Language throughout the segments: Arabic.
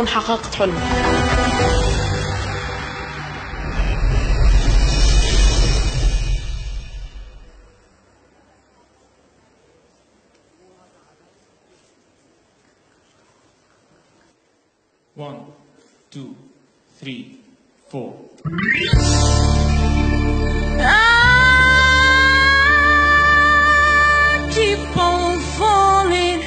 حققت حلمي. One, two, three, four. Keep on falling.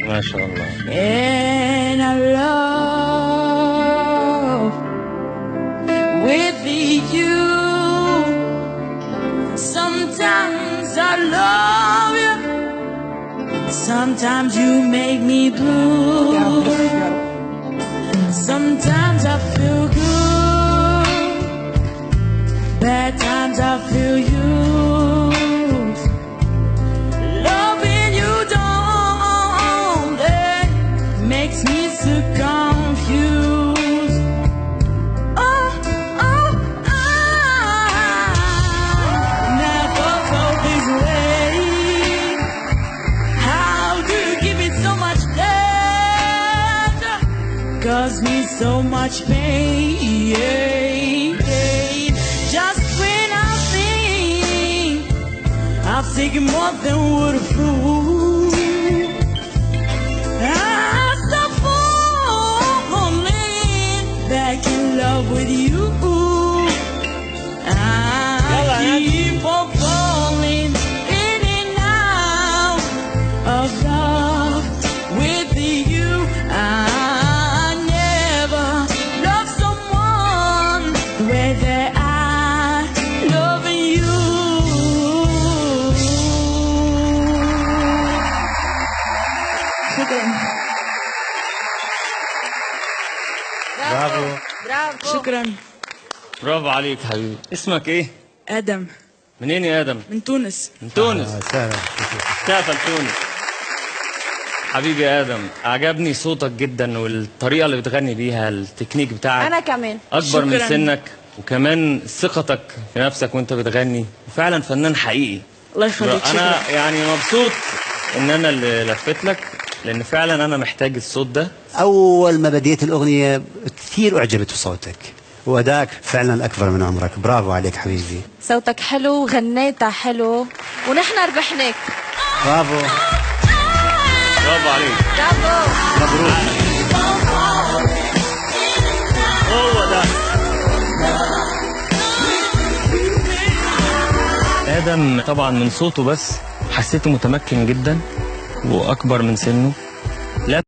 ما شاء الله. And I love with you. Sometimes I love you. Sometimes you make me blue. Sometimes I feel good. Bad times I feel used. Loving you don't makes me so confused. Oh, oh, never felt this way. How do you give me so much pleasure? Cause me so much pain. Just when I think I've taken more than would have proved, I stop falling back in love with you. I keep on falling in and out of love with you. I never loved someone the way that I love you. برافو. برافو. شكرا. برافو عليك حبيبي. اسمك ايه؟ آدم منين يا ادم؟ من تونس. من تونس. سهلا. سافر تونس. حبيبي يا ادم، عجبني صوتك جدا والطريقه اللي بتغني بيها، التكنيك بتاعك انا كمان اكبر من شكراً. سنك، وكمان ثقتك في نفسك وانت بتغني، وفعلا فنان حقيقي. الله يخليك. شكرا. انا يعني مبسوط ان انا اللي لفت لك، لان فعلا انا محتاج الصوت ده. أول ما بديت الأغنية كثير أعجبت بصوتك وأداك فعلا أكبر من عمرك. برافو عليك حبيبي. صوتك حلو وغنيتها حلو ونحن ربحناك. برافو. برافو عليك. برافو. مبروك. هو ده آدم. طبعا من صوته بس حسيته متمكن جدا وأكبر من سنه.